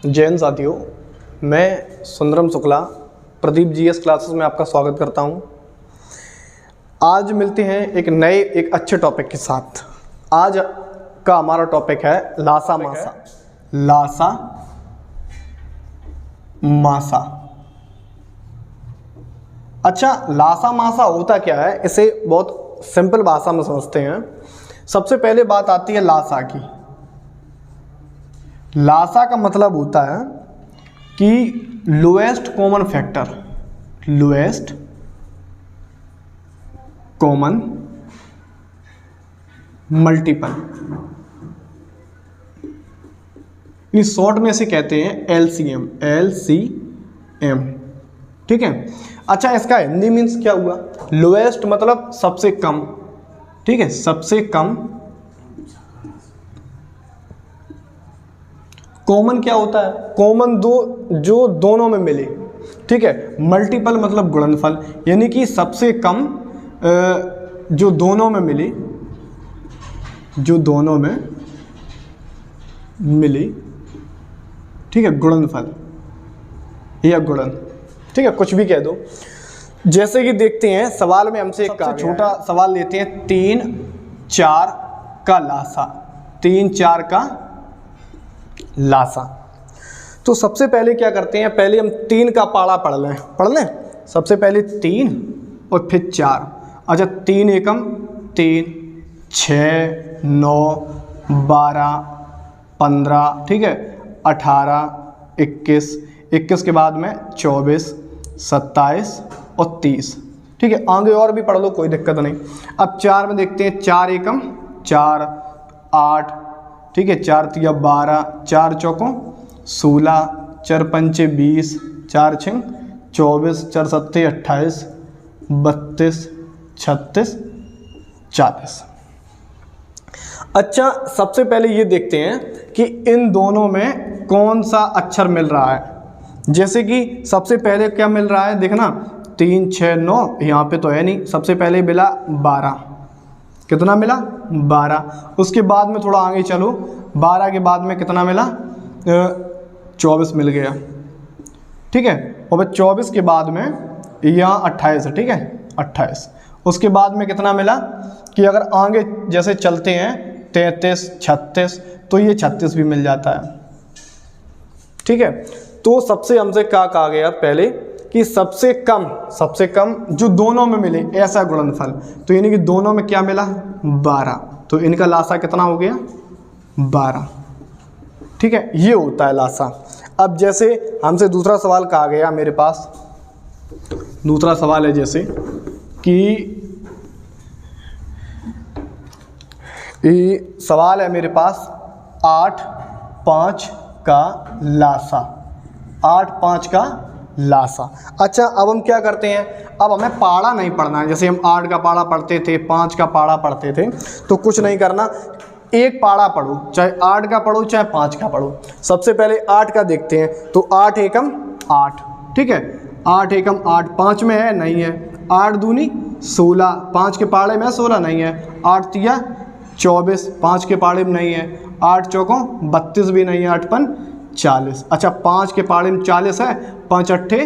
जैन साथियों, मैं Sundaram Shukla Pradeep GS classes में आपका स्वागत करता हूं। आज मिलते हैं एक अच्छे टॉपिक के साथ। आज का हमारा टॉपिक है लासा मासा। लासा मासा। अच्छा, लासा मासा होता क्या है, इसे बहुत सिंपल भाषा में समझते हैं। सबसे पहले बात आती है लासा की। लासा का मतलब होता है कि lowest common factor, lowest common multiple, इस शॉर्ट में से कहते हैं एलसीएम, एलसीएम। ठीक है। अच्छा, इसका हिंदी मीन्स क्या हुआ? लोएस्ट मतलब सबसे कम। ठीक है, सबसे कम। कॉमन क्या होता है? कॉमन दो जो दोनों में मिले। ठीक है। मल्टीपल मतलब गुणनफल, यानी कि सबसे कम जो दोनों में मिली, जो दोनों में मिली। ठीक है, गुणनफल या गुणन। ठीक है, कुछ भी कह दो। जैसे कि देखते हैं सवाल में हमसे एक छोटा सवाल लेते हैं, 3 4 का लासा। 3 4 का लासा। तो सबसे पहले क्या करते हैं, पहले हम 3 का पाड़ा पढ़ लें। सबसे पहले 3 और फिर 4। अच्छा, 3 एकम 3, 6 9 12 15। ठीक है, 18 21, 21 के बाद में 24 27 और 30। ठीक है, आगे और भी पढ़ लो, कोई दिक्कत नहीं। अब 4 में देखते हैं, 4 एकम 4 8। ठीक है, 4 तिया 12, 4 चौकों 16, 4 पंचे 20, 4 छिंग 24, 4 सत्ते 28, 32 36 40। अच्छा, सबसे पहले ये देखते हैं कि इन दोनों में कौन सा अक्षर मिल रहा है। जैसे कि सबसे पहले क्या मिल रहा है, देखना 3 6 9, यहाँ पे तो है नहीं। सबसे पहले मिला 12। कितना मिला? 12। उसके बाद में थोड़ा आगे चलो, 12 के बाद में कितना मिला? 24 मिल गया। ठीक है, और 24 के बाद में यहाँ 28 है। ठीक है, 28। उसके बाद में कितना मिला कि अगर आगे जैसे चलते हैं 33 36, तो ये 36 भी मिल जाता है। ठीक है, तो सबसे हमसे क्या कहा गया पहले कि सबसे कम जो दोनों में मिले ऐसा गुणनफल। तो यानी कि दोनों में क्या मिला? 12। तो इनका लासा कितना हो गया? 12। ठीक है, ये होता है लासा। अब जैसे हमसे दूसरा सवाल कहा गया, मेरे पास दूसरा सवाल है जैसे कि ये सवाल है मेरे पास 8 5 का लासा। 8 5 का लासा। अच्छा, अब हम क्या करते हैं, अब हमें पाड़ा नहीं पढ़ना है। जैसे हम 8 का पाड़ा पढ़ते थे, 5 का पाड़ा पढ़ते थे, तो कुछ नहीं करना, एक पाड़ा पढ़ो, चाहे 8 का पढ़ो चाहे 5 का पढ़ो। सबसे पहले 8 का देखते हैं, तो 8 एकम 8। ठीक है, 8 एकम 8, 5 में है नहीं है। 8 दूनी 16, 5 के पाड़े में 16 नहीं है। 8 तिया 24, 5 के पाड़े में नहीं है। 8 चौकों 32 भी नहीं है। 8 पन 40। अच्छा, 5 के पाड़े में 40 है, 5 अट्ठे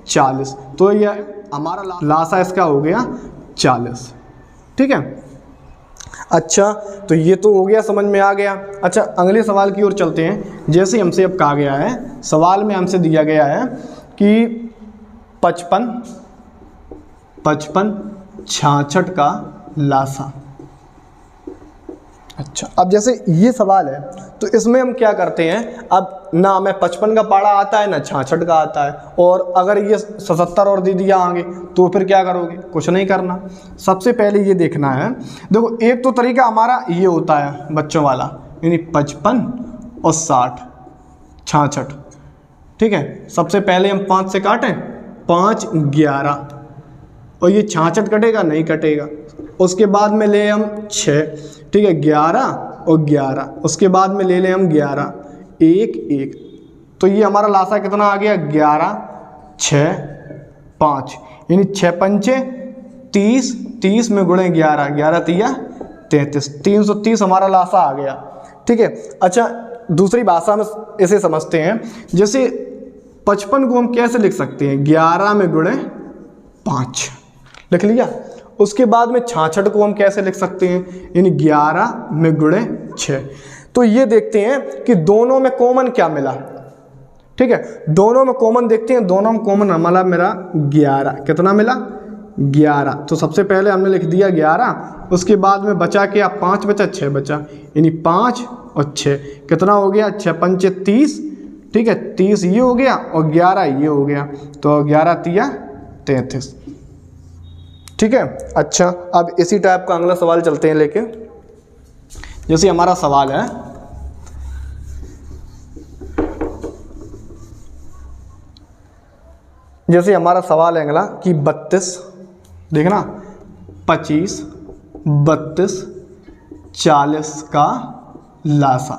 40। तो यह हमारा लासा इसका हो गया 40। ठीक है। अच्छा, तो ये तो हो गया, समझ में आ गया। अच्छा, अगले सवाल की ओर चलते हैं। जैसे हमसे अब कहा गया है, सवाल में हमसे दिया गया है कि 55 66 का लासा। अच्छा, अब जैसे ये सवाल है, तो इसमें हम क्या करते हैं, अब ना हमें 55 का पाड़ा आता है ना 66 का आता है, और अगर ये 77 और दे दिया आगे, तो फिर क्या करोगे? कुछ नहीं करना। सबसे पहले ये देखना है, देखो एक तो तरीका हमारा ये होता है बच्चों वाला, यानी 55 और 60 66। ठीक है, सबसे पहले हम 5 से काटें, 5 11, और ये 66 कटेगा नहीं कटेगा। उसके बाद में ले हम 6। ठीक है, 11 और 11। उसके बाद में ले लें हम 11 1 1। तो ये हमारा लासा कितना आ गया? 11 6 5, यानी 6 पंचे 30, 30 में गुणे 11, 11 तिया 33, 330 हमारा लासा आ गया। ठीक है। अच्छा, दूसरी भाषा में इसे समझते हैं, जैसे 55 को हम कैसे लिख सकते हैं, 11 में गुणे 5 लिख लिया। उसके बाद में 66 को हम कैसे लिख सकते हैं, यानी 11 में गुणे 6। तो ये देखते हैं कि दोनों में कॉमन क्या मिला, ठीक है, दोनों में कॉमन देखते हैं, दोनों में कॉमन हमारा मेरा 11, कितना मिला 11। तो सबसे पहले हमने लिख दिया 11, उसके बाद में बचा क्या, 5 बचा, 6 बचा, यानी 5 और 6 कितना हो गया, 6 पंचे 30, ठीक है, 30 ये हो गया और 11 ये हो गया, तो 11 तिया 33, ठीक है। अच्छा, अब इसी टाइप का अगला सवाल चलते हैं लेके। जैसे हमारा सवाल है, जैसे हमारा सवाल है अगला कि 32, देखना 25, 32, 40 का लासा,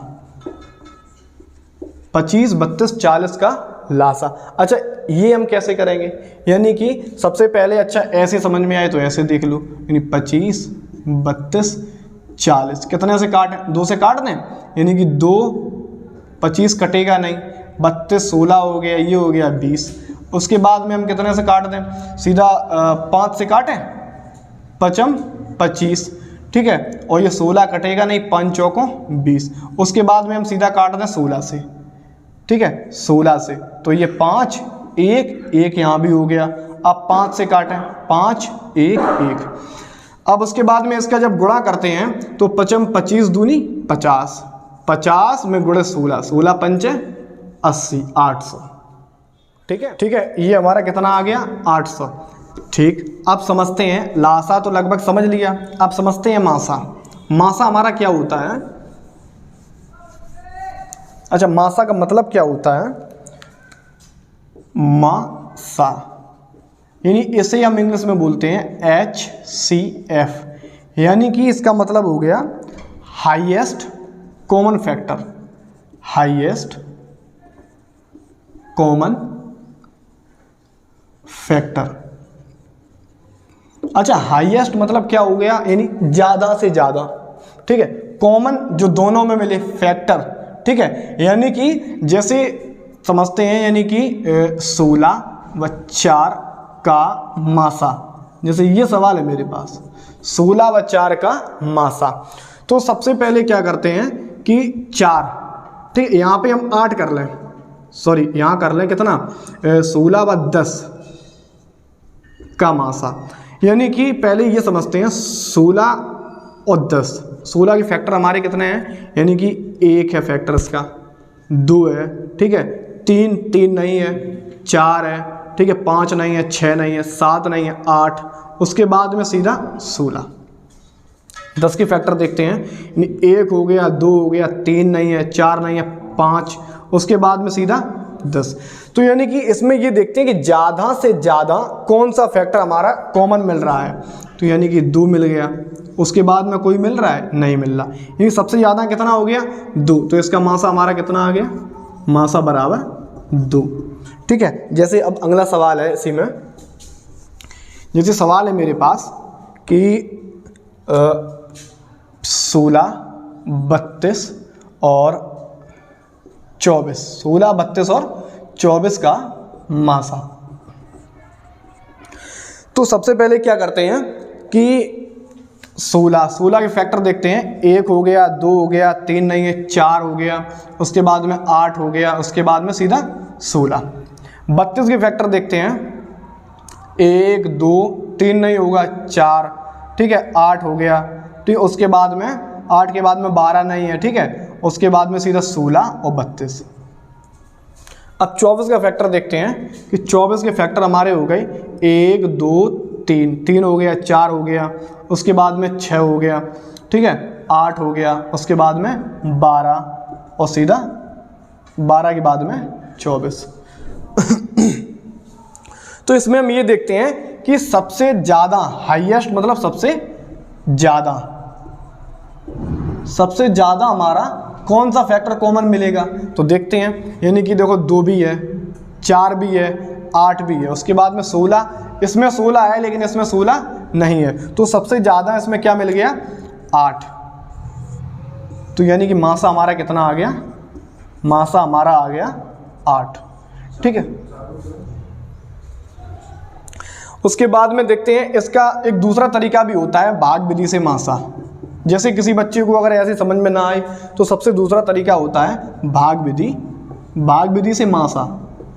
25, 32, 40 का लासा। अच्छा, ये हम कैसे करेंगे, यानी कि सबसे पहले अच्छा ऐसे समझ में आए तो ऐसे देख लो, यानी 25, 32, 40 कितने से काटें, 2 से काट दें, यानी कि 2, 25 कटेगा नहीं, 32 16 हो गया, ये हो गया 20। उसके बाद में हम कितने से काट दें, सीधा 5 से काटें, 5 25, ठीक है, और ये 16 कटेगा नहीं, 5 चौकों 20। उसके बाद में हम सीधा काट दें 16 से, ठीक है, 16 से, तो ये 5 1 यहाँ भी हो गया। अब 5 से काटें, 5 1 1। अब उसके बाद में इसका जब गुणा करते हैं तो 5 25 दूनी 50, 50 में गुणे 16, 16 पंचे 80, 800, ठीक है, ठीक है, ये हमारा कितना आ गया 800, ठीक। अब समझते हैं, लासा तो लगभग समझ लिया, अब समझते हैं मासा। मासा हमारा क्या होता है, अच्छा मासा का मतलब क्या होता है, मासा, यानी इसे हम इंग्लिश में बोलते हैं HCF, यानी कि इसका मतलब हो गया highest common factor, highest common factor. अच्छा, हाईएस्ट मतलब क्या हो गया, यानी ज़्यादा से ज़्यादा, ठीक है, कॉमन जो दोनों में मिले फैक्टर, ठीक है, यानी कि जैसे समझते हैं, यानी कि 16 व 4 का मासा, जैसे ये सवाल है मेरे पास, 16 व 4 का मासा। तो सबसे पहले क्या करते हैं कि 4, ठीक, यहाँ पे हम 8 कर लें, सॉरी यहाँ कर लें कितना, 16 व 10 का मासा, यानी कि पहले ये समझते हैं 16 और 10, 16 के फैक्टर हमारे कितने हैं, यानी कि 1 है फैक्टर इसका, 2 है, ठीक है, 3 नहीं है, 4 है, ठीक है, 5 नहीं है, 6 नहीं है, 7 नहीं है, 8, उसके बाद में सीधा 16। 10 के फैक्टर देखते हैं, यानी 1 हो गया, 2 हो गया, 3 नहीं है, 4 नहीं है, 5, उसके बाद में सीधा 10। तो यानी कि इसमें ये देखते हैं कि ज़्यादा से ज़्यादा कौन सा फैक्टर हमारा कॉमन मिल रहा है, तो यानी कि 2 मिल गया, उसके बाद में कोई मिल रहा है, नहीं मिल रहा, यानी सबसे ज़्यादा कितना हो गया 2, तो इसका मासा हमारा कितना आ गया, मासा बराबर 2, ठीक है। जैसे अब अगला सवाल है इसी में, जैसे सवाल है मेरे पास कि 16, 32 और 24, 16, 32 और 24 का मासा। तो सबसे पहले क्या करते हैं कि 16 के फैक्टर देखते हैं, 1 हो गया, 2 हो गया, 3 नहीं है, 4 हो गया, उसके बाद में 8 हो गया, उसके बाद में सीधा 16। 32 के फैक्टर देखते हैं, 1 2 3 नहीं होगा, 4, ठीक है, 8 हो गया, ठीक, उसके बाद में 8 के बाद में 12 नहीं है, ठीक है, उसके बाद में सीधा 16 और 32। अब 24 का फैक्टर देखते हैं कि 24 के फैक्टर हमारे हो गए 1 2 3 हो गया, 4 हो गया, उसके बाद में 6 हो गया, ठीक है, 8 हो गया, उसके बाद में 12 और सीधा 12 के बाद में 24। तो इसमें हम ये देखते हैं कि सबसे ज़्यादा, हाईएस्ट मतलब सबसे ज़्यादा हमारा कौन सा फैक्टर कॉमन मिलेगा, तो देखते हैं, यानी कि देखो 2 भी है, 4 भी है, 8 भी है, उसके बाद में 16, इसमें 16 है लेकिन इसमें 16 नहीं है, तो सबसे ज़्यादा इसमें क्या मिल गया 8, तो यानी कि मासा हमारा कितना आ गया मासा हमारा आ गया 8। ठीक है, उसके बाद में देखते हैं इसका एक दूसरा तरीका भी होता है भाग विधि से मासा। जैसे किसी बच्चे को अगर ऐसे समझ में ना आए तो सबसे दूसरा तरीका होता है भाग विधि, भाग विधि से मासा।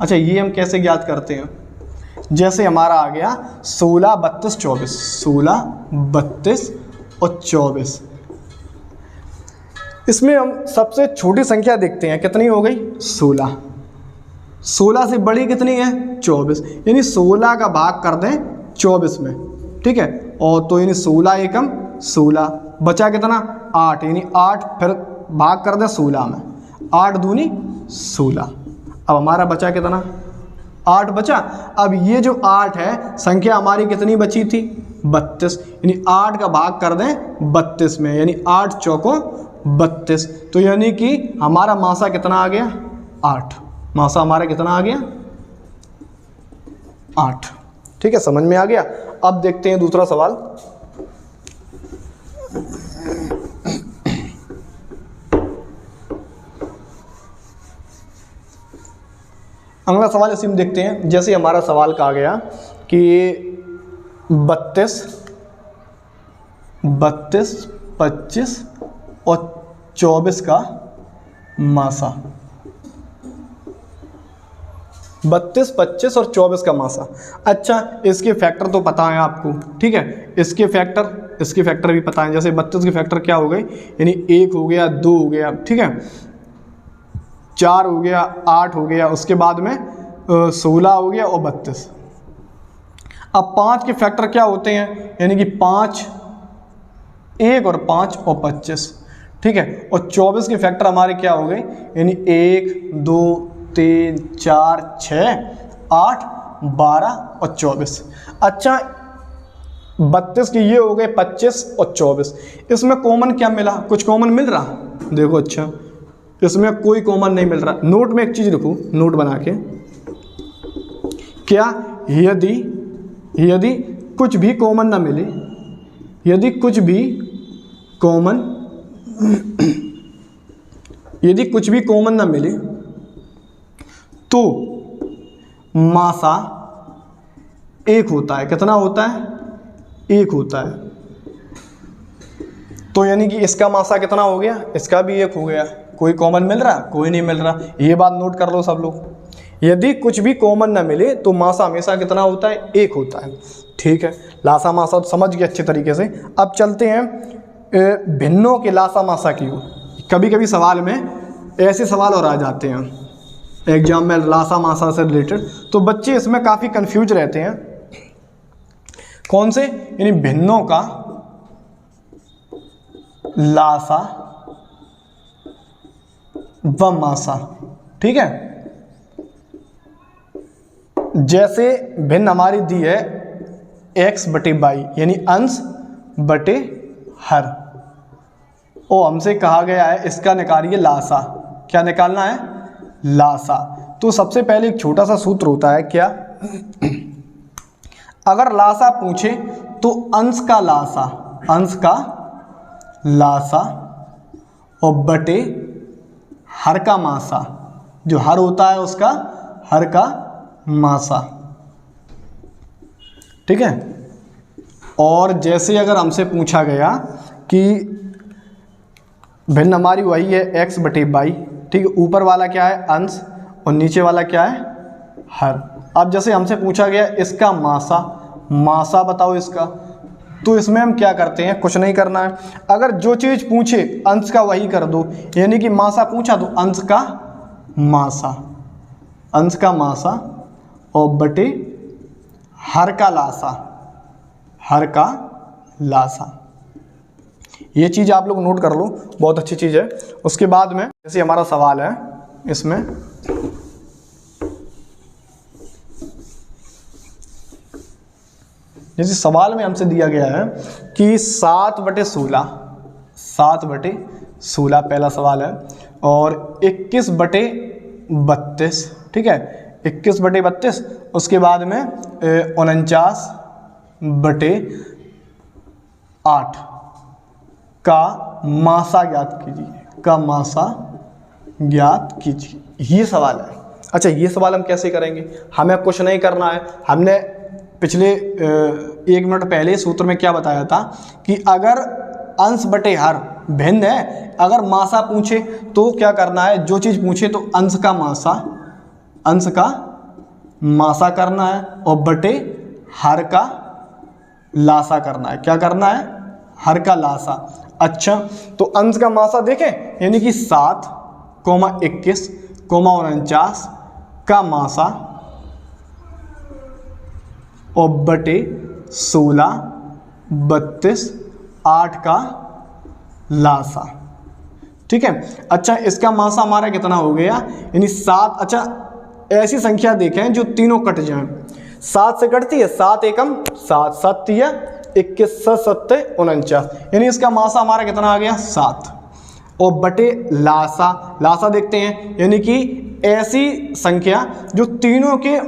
अच्छा, ये हम कैसे ज्ञात करते हैं? जैसे हमारा आ गया 16, 32, 24, 16, 32 और 24। इसमें हम सबसे छोटी संख्या देखते हैं, कितनी हो गई? 16। 16 से बड़ी कितनी है? 24। यानी 16 का भाग कर दें 24 में। ठीक है, और तो यानी 16 एकम 16, बचा कितना? 8। यानी 8 फिर भाग कर दें 16 में, 8 दूनी 16। अब हमारा बचा कितना? 8 बचा। अब ये जो 8 है संख्या हमारी कितनी बची थी? 32। यानी 8 का भाग कर दें 32 में, यानी 8 चौकों 32। तो यानी कि हमारा मासा कितना आ गया? 8। मासा हमारा कितना आ गया? 8। ठीक है, समझ में आ गया। अब देखते हैं दूसरा सवाल। अगला सवाल इसी में देखते हैं। जैसे हमारा सवाल कहा गया कि 32, 25 और 24 का मासा। 32, 25 और 24 का मासा। अच्छा, इसके फैक्टर तो पता है आपको। ठीक है, इसके फैक्टर भी पता है। जैसे 32 के फैक्टर क्या हो गए? यानी 1 हो गया, 2 हो गया, ठीक है, 4 हो गया, 8 हो गया, उसके बाद में 16 हो गया और 32। अब 5 के फैक्टर क्या होते हैं? यानी कि 5, 1 और 5 और 25। ठीक है, और 24 के फैक्टर हमारे क्या हो गए? यानी 1, 2, 3, 4, 6, 8, 12 और 24। अच्छा, 32 के ये हो गए 25 और 24। इसमें कॉमन क्या मिला? कुछ कॉमन मिल रहा? देखो, अच्छा इसमें कोई कॉमन नहीं मिल रहा। नोट में एक चीज़ लिखूँ, नोट बना के, क्या? यदि कुछ भी कॉमन ना मिले, यदि कुछ भी कॉमन ना मिले तो मासा 1 होता है। कितना होता है? 1 होता है। तो यानी कि इसका मासा कितना हो गया? इसका भी 1 हो गया। कोई कॉमन मिल रहा? कोई नहीं मिल रहा। ये बात नोट कर लो सब लोग। यदि कुछ भी कॉमन ना मिले तो मासा हमेशा कितना होता है? 1 होता है। ठीक है, लासा मासा तो समझ गए अच्छे तरीके से। अब चलते हैं भिन्नों के लासा मासा की ओर। कभी कभी सवाल में ऐसे सवाल और आ जाते हैं एग्जाम में लासा मासा से रिलेटेड, तो बच्चे इसमें काफ़ी कंफ्यूज रहते हैं। कौन से? यानी भिन्नों का लासा व मासा। ठीक है, जैसे भिन्न हमारी दी है x/y, यानी अंश बटे हर, और हमसे कहा गया है इसका निकालिए लासा। क्या निकालना है? लासा। तो सबसे पहले एक छोटा सा सूत्र होता है, क्या? अगर लासा पूछे तो अंश का लासा और बटे हर का मासा, जो हर होता है उसका हर का मासा। ठीक है, और जैसे अगर हमसे पूछा गया कि भिन्न हमारी वही है x/y, ठीक है, ऊपर वाला क्या है? अंश, और नीचे वाला क्या है? हर। अब जैसे हमसे पूछा गया इसका मासा बताओ इसका, तो इसमें हम क्या करते हैं? कुछ नहीं करना है। अगर जो चीज़ पूछे अंश का वही कर दो, यानी कि मासा पूछा तो अंश का मासा और बटे हर का लासा। ये चीज़ आप लोग नोट कर लो, बहुत अच्छी चीज़ है। उसके बाद में जैसे हमारा सवाल है इसमें, जैसे सवाल में हमसे दिया गया है कि 7/16 पहला सवाल है, और 21/32, ठीक है, 21/32, उसके बाद में 49/8 का मासा ज्ञात कीजिए, का मासा ज्ञात कीजिए, ये सवाल है। अच्छा, ये सवाल हम कैसे करेंगे, हमें कुछ नहीं करना है। हमने पिछले 1 मिनट पहले सूत्र में क्या बताया था कि अगर अंश बटे हर भिन्न है, अगर मासा पूछे तो क्या करना है, जो चीज़ पूछे तो अंश का मासा करना है और बटे हर का लासा करना है। क्या करना है, हर का लासा। अच्छा, तो अंश का मासा देखें, यानी कि 7,21,49 का मासा और बटे 16, 32, 8 का लासा। ठीक है। अच्छा, इसका मासा हमारा कितना हो गया, यानी 7। अच्छा, ऐसी संख्या देखें जो तीनों कट जाएं। 7 से कटती है, 7 एकम 7, 7 तिया 21, 7 49, यानी इसका मासा हमारा कितना आ गया 7 और बटे लासा देखते हैं, यानी कि ऐसी संख्या जो तीनों के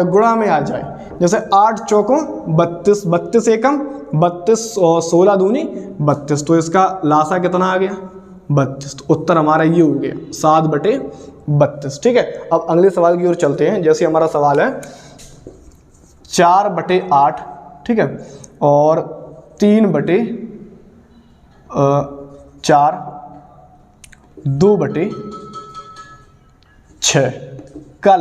गुणा में आ जाए। जैसे 8 चौकों 32, 32 एकम 32 और 16 दूनी 32, तो इसका लासा कितना आ गया 32। तो उत्तर हमारा ये हो गया 7/32। ठीक है। अब अगले सवाल की ओर चलते हैं। जैसे हमारा सवाल है 4/8, ठीक है, और 3/4, 2/6 का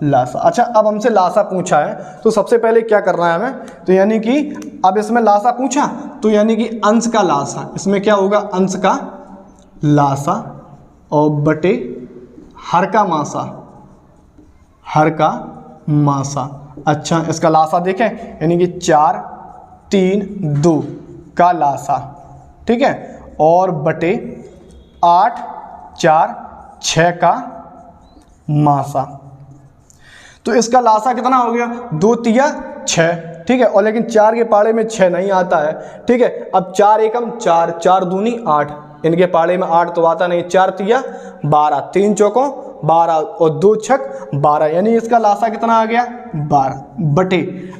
लासा। अच्छा, अब हमसे लासा पूछा है तो सबसे पहले क्या करना है हमें, तो यानी कि अब इसमें लासा पूछा तो यानी कि अंश का लासा, इसमें क्या होगा अंश का लासा और बटे हर का मासा। अच्छा, इसका लासा देखें, यानी कि 4, 3, 2 का लासा, ठीक है, और बटे 8, 4, 6 का मासा। तो इसका लासा कितना हो गया 2 तिया 6, ठीक है, और लेकिन 4 के पाड़े में 6 नहीं आता है। ठीक है। अब 4 एकम 4, 4 दूनी 8, इनके पाड़े में 8 तो आता नहीं। 4 तिया 12, 3 चौकों 12 और 2 छक 12, यानी इसका लासा कितना आ गया 12 बटे।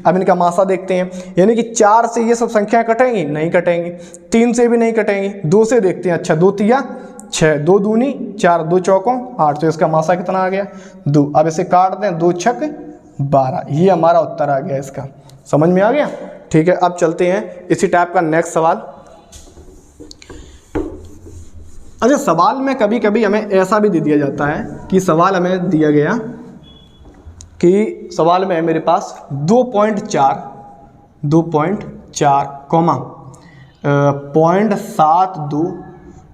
अब इनका मासा देखते हैं, यानी कि 4 से ये सब संख्या कटेंगी नहीं कटेंगी, 3 से भी नहीं कटेंगी, 2 से देखते हैं। अच्छा, 2 तिया 6, 2 दूनी 4, 2 चौकों 8, तो इसका मासा कितना आ गया 2। अब इसे काट दें, 2 छक 12, ये हमारा उत्तर आ गया इसका। समझ में आ गया। ठीक है। अब चलते हैं इसी टाइप का नेक्स्ट सवाल। अच्छा, सवाल में कभी कभी हमें ऐसा भी दे दिया जाता है कि सवाल हमें दिया गया कि सवाल में है मेरे पास 2.4 कॉमा 0.72,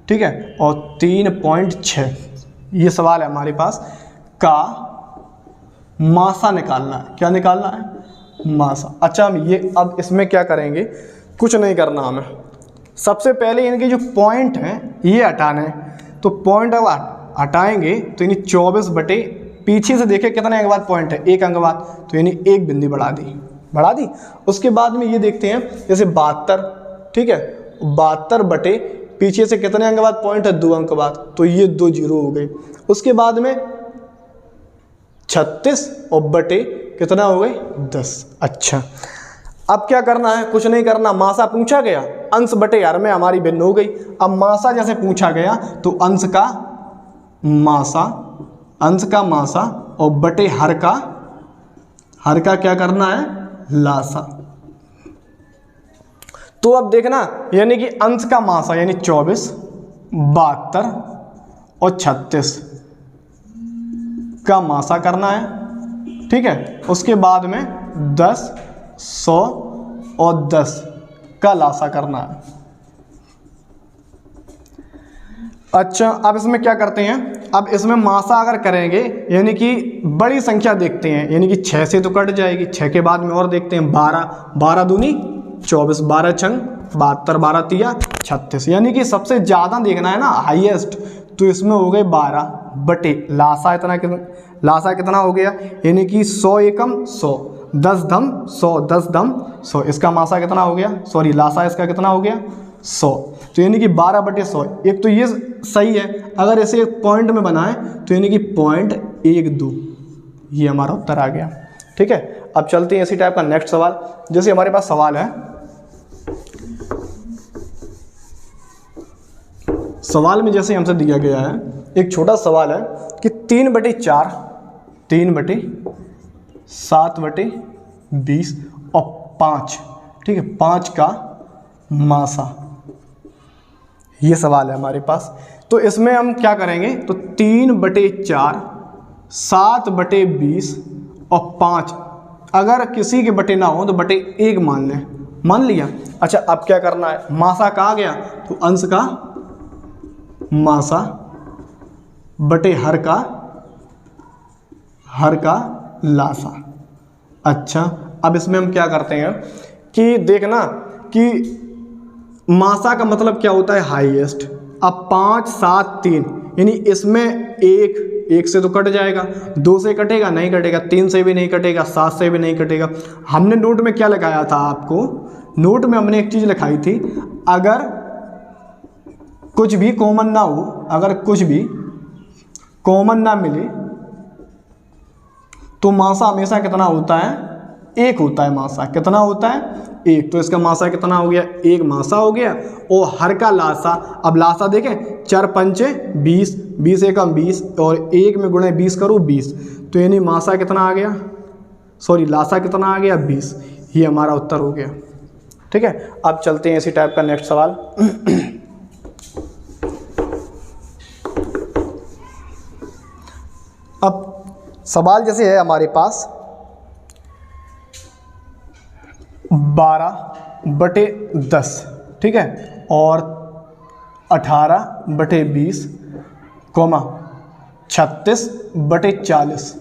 ठीक है, और 3.6, ये सवाल है हमारे पास का मासा निकालना है। क्या निकालना है मासा। अच्छा, हम ये अब इसमें क्या करेंगे, कुछ नहीं करना हमें। सबसे पहले इनके जो पॉइंट हैं ये हटाने हैं, तो पॉइंट अब हटाएंगे तो यानी 24 बटे पीछे से देखें कितने अंक बाद पॉइंट है 1 अंक बाद, तो यानी 1 बिंदी बढ़ा दी। उसके बाद में ये देखते हैं जैसे 72, ठीक है, 72 बटे पीछे से कितने अंक बाद पॉइंट है 2 अंक बाद, तो ये 2 जीरो हो गए। उसके बाद में 36 और बटे कितना हो गए 10। अच्छा, अब क्या करना है, कुछ नहीं करना। मासा पूछा गया, अंश बटे हर में हमारी भिन्न हो गई। अब मासा जैसे पूछा गया तो अंश का मासा और बटे हर का क्या करना है लासा। तो अब देखना, यानी कि अंश का मासा यानी 24, 72 और 36 का मासा करना है, ठीक है। उसके बाद में 10, 100 और 10 का लासा करना है। अच्छा, अब इसमें क्या करते हैं, अब इसमें मासा अगर करेंगे यानी कि बड़ी संख्या देखते हैं, यानी कि 6 से तो कट जाएगी, 6 के बाद में और देखते हैं 12 दूनी 24, 12 छंग 72, 12 तिया 36, यानी कि सबसे ज़्यादा देखना है ना हाईएस्ट, तो इसमें हो गए 12 बटे लासा कितना हो गया, यानी कि 100 एकम 100, 10 धम 100, 10 धम 100, इसका मासा कितना हो गया, सॉरी लासा इसका कितना हो गया 100, तो यानी कि 12 बटे 100। एक तो ये सही है, अगर इसे एक पॉइंट में बनाएं तो यानी कि 0.12, ये हमारा उत्तर आ गया। ठीक है। अब चलते हैं इसी टाइप का नेक्स्ट सवाल। जैसे हमारे पास सवाल है सवाल में जैसे हमसे दिया गया है, एक छोटा सवाल है कि 3/4, 3/7/20 और 5, ठीक है, 5 का मासा, ये सवाल है हमारे पास। तो इसमें हम क्या करेंगे, तो 3/4, 7/20 और 5, अगर किसी के बटे ना हो तो बटे 1 मान लें, मान लिया। अच्छा, अब क्या करना है, मासा कहा गया तो अंश का मासा बटे हर का लासा। अच्छा, अब इसमें हम क्या करते हैं कि देखना कि मासा का मतलब क्या होता है, हाईएस्ट। अब 5, 7, 3, यानी इसमें एक से तो कट जाएगा, 2 से कटेगा नहीं कटेगा, 3 से भी नहीं कटेगा, 7 से भी नहीं कटेगा। हमने नोट में क्या लगाया था, आपको नोट में हमने एक चीज़ लिखाई थी, अगर कुछ भी कॉमन ना हो, अगर कुछ भी कॉमन ना मिले तो मासा हमेशा कितना होता है, 1 होता है। मासा कितना होता है, 1। तो इसका मासा कितना हो गया, 1 मासा हो गया। और हर का लासा, अब लासा देखें, 4 पंचे 20, 20 एकम 20 और 1 में गुणे 20 करो 20, तो यानी मासा कितना आ गया, सॉरी लासा कितना आ गया, 20। ये हमारा उत्तर हो गया। ठीक है, अब चलते हैं इसी टाइप का नेक्स्ट सवाल। अब सवाल जैसे है हमारे पास 12/10, ठीक है, और 18/20, 36/40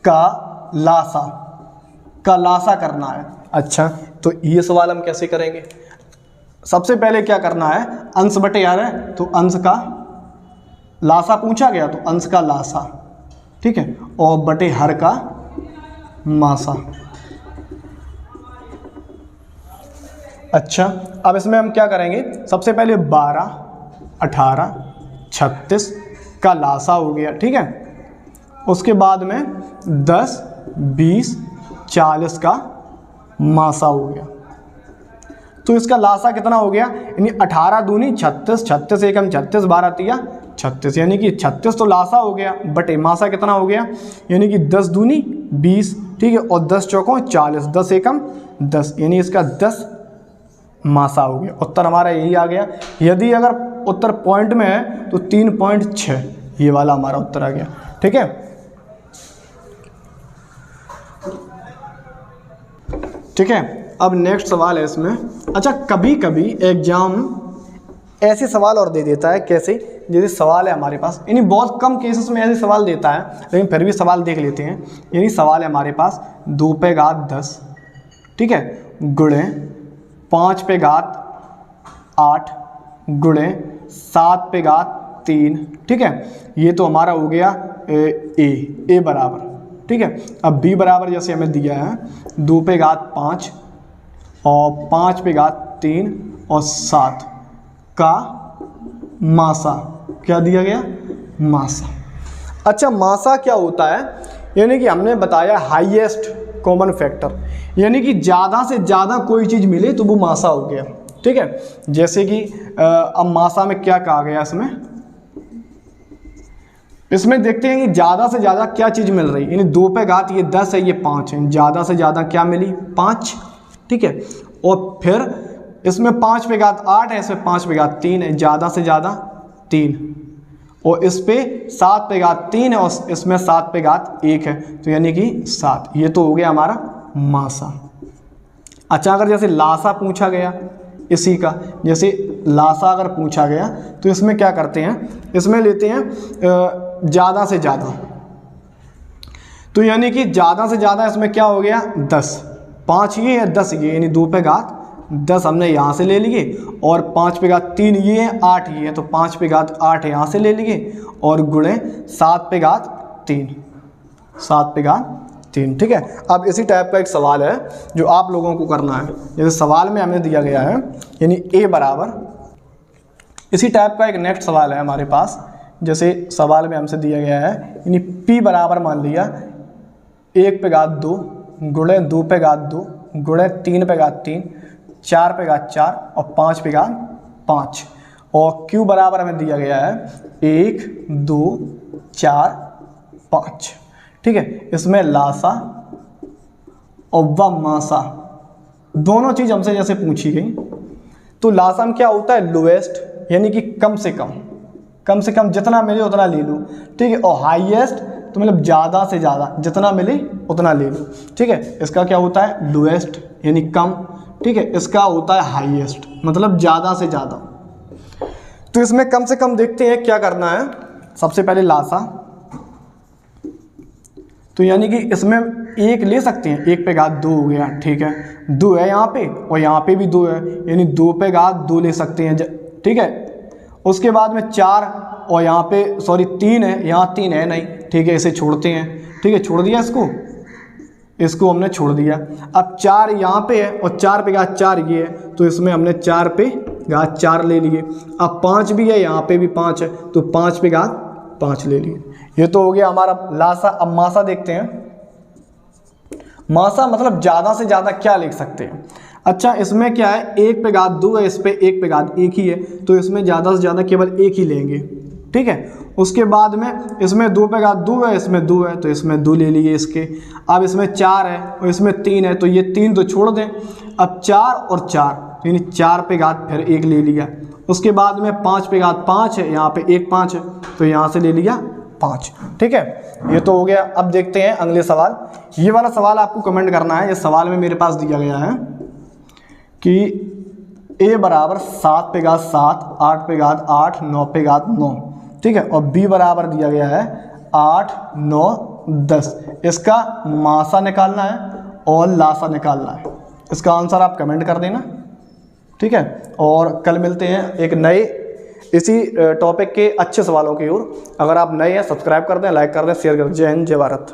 का लासा करना है। अच्छा, तो ये सवाल हम कैसे करेंगे, सबसे पहले क्या करना है, अंश बटे यार है तो अंश का लासा पूछा गया तो अंश का लासा, ठीक है, और बटे हर का मासा। अच्छा, अब इसमें हम क्या करेंगे, सबसे पहले 12, 18, 36 का लासा हो गया, ठीक है, उसके बाद में 10, 20, 40 का मासा हो गया। तो इसका लासा कितना हो गया, यानी 18 दूनी 36, 36 एकम 36, 12 तिया 36, यानी कि 36 तो लासा हो गया, बटे मासा कितना हो गया, यानी कि 10 दूनी 20, ठीक है, और 10 चौकों 40, 10 एकम 10, यानी इसका 10 मासा हो गया। उत्तर हमारा यही आ गया। यदि अगर उत्तर पॉइंट में है तो 3.6, ये वाला हमारा उत्तर आ गया। ठीक है, ठीक है, अब नेक्स्ट सवाल है इसमें। अच्छा, कभी कभी एग्जाम ऐसे सवाल और दे देता है, कैसे, जैसे सवाल है हमारे पास, यानी बहुत कम केसेस में ऐसे सवाल देता है, लेकिन फिर भी सवाल देख लेते हैं। यानी सवाल है हमारे पास 2/10, ठीक है, गुणे 5/8 गुणे 7/3, ठीक है, ये तो हमारा हो गया ए बराबर, ठीक है। अब बी बराबर जैसे हमें दिया है 2/5 और 5/3 और 7 का मासा, क्या दिया गया, मासा। अच्छा, मासा क्या होता है, यानी कि हमने बताया हाईएस्ट कॉमन फैक्टर, यानी कि ज़्यादा से ज़्यादा कोई चीज़ मिले तो वो मासा हो गया, ठीक है। जैसे कि अब मासा में क्या कहा गया, इसमें देखते हैं कि ज़्यादा से ज़्यादा क्या चीज़ मिल रही है, यानी 2/10 ये 10 है, ये 5 है, ज़्यादा से ज़्यादा क्या मिली, 5, ठीक है। और फिर इसमें 5/8 है, इसमें 5/3 है, ज़्यादा से ज़्यादा 3, और इस पे 7/3 है और इसमें 7/1 है, तो यानी कि 7, ये तो हो गया हमारा मासा। अच्छा, अगर जैसे लासा पूछा गया इसी का, जैसे लासा अगर पूछा गया तो इसमें क्या करते हैं, इसमें लेते हैं ज़्यादा से ज़्यादा, तो यानी कि ज़्यादा से ज़्यादा इसमें क्या हो गया, 10, 5 ये है, 10 ये, यानी 2/10 हमने यहाँ से ले लिए, और 5/3 ये है, 8 ये है, तो 5/8 यहाँ से ले लिए, और गुणे 7/3, ठीक है। अब इसी टाइप का एक सवाल है जो आप लोगों को करना है, जैसे सवाल में हमें दिया गया है, यानी ए बराबर, इसी टाइप का एक नेक्स्ट सवाल है हमारे पास, जैसे सवाल में हमसे दिया गया है, यानी पी बराबर मान लिया 1/2 गुणे 2/2 गुणे 3/3, 4/4 और 5/5, और Q बराबर हमें दिया गया है 1 2 4 5। ठीक है, इसमें लासा और व मासा दोनों चीज़ हमसे जैसे पूछी गई। तो लासा में क्या होता है, लोएस्ट यानी कि कम से कम जितना मिले उतना ले लो। ठीक है, और हाईएस्ट तो मतलब ज़्यादा से ज़्यादा जितना मिले उतना ले लो। ठीक है, इसका क्या होता है, लोएस्ट यानी कम। ठीक है, इसका होता है हाईएस्ट मतलब ज़्यादा से ज़्यादा। तो इसमें कम से कम देखते हैं क्या करना है। सबसे पहले लासा, तो यानी कि इसमें एक ले सकते हैं, 1 पे घात 2 हो गया। ठीक है, 2 है यहाँ पे और यहाँ पे भी 2 है, यानी 2 पे घात 2 ले सकते हैं। ठीक है, उसके बाद में 4 और यहाँ पे 3 है, यहाँ 3 है नहीं। ठीक है, इसे छोड़ते हैं। ठीक है, छोड़ दिया इसको हमने छोड़ दिया। अब 4 यहाँ पे है और 4 पे घात 4 ये है, तो इसमें हमने 4 पे घात 4 ले लिए। अब 5 भी है, यहाँ पे भी 5 है, तो 5 पे घात 5 ले लिए। ये तो हो गया हमारा लासा। अब मासा देखते हैं। मासा मतलब ज़्यादा से ज़्यादा क्या लिख सकते हैं। अच्छा, इसमें क्या है, 1 पे घात 2 है, इस पे 1 पे घात 1 ही है, तो इसमें ज़्यादा से ज़्यादा केवल 1 ही लेंगे। ठीक है, उसके बाद में इसमें 2 पे घात 2 है, इसमें 2 है, तो इसमें 2 ले लिए इसके। अब इसमें 4 है और इसमें 3 है, तो ये 3 तो छोड़ दें। अब 4 और 4 यानी 4 पे घात फिर 1 ले लिया। उसके बाद में 5 पे घात 5 है, यहाँ पे 1 5 है, तो यहाँ से ले लिया 5। ठीक है, ये तो हो गया। अब देखते हैं अगले सवाल। ये वाला सवाल आपको कमेंट करना है। ये सवाल में मेरे पास दिया गया है कि a बराबर 7 पे घात 7, 8 पे घात 8, 9 पे घात 9। ठीक है, और b बराबर दिया गया है 8 9 10। इसका मासा निकालना है और लासा निकालना है। इसका आंसर आप कमेंट कर देना। ठीक है, और कल मिलते हैं एक नए इसी टॉपिक के अच्छे सवालों की ओर। अगर आप नए हैं सब्सक्राइब कर दें, लाइक कर दें, शेयर कर दें। जय हिंद, जय भारत।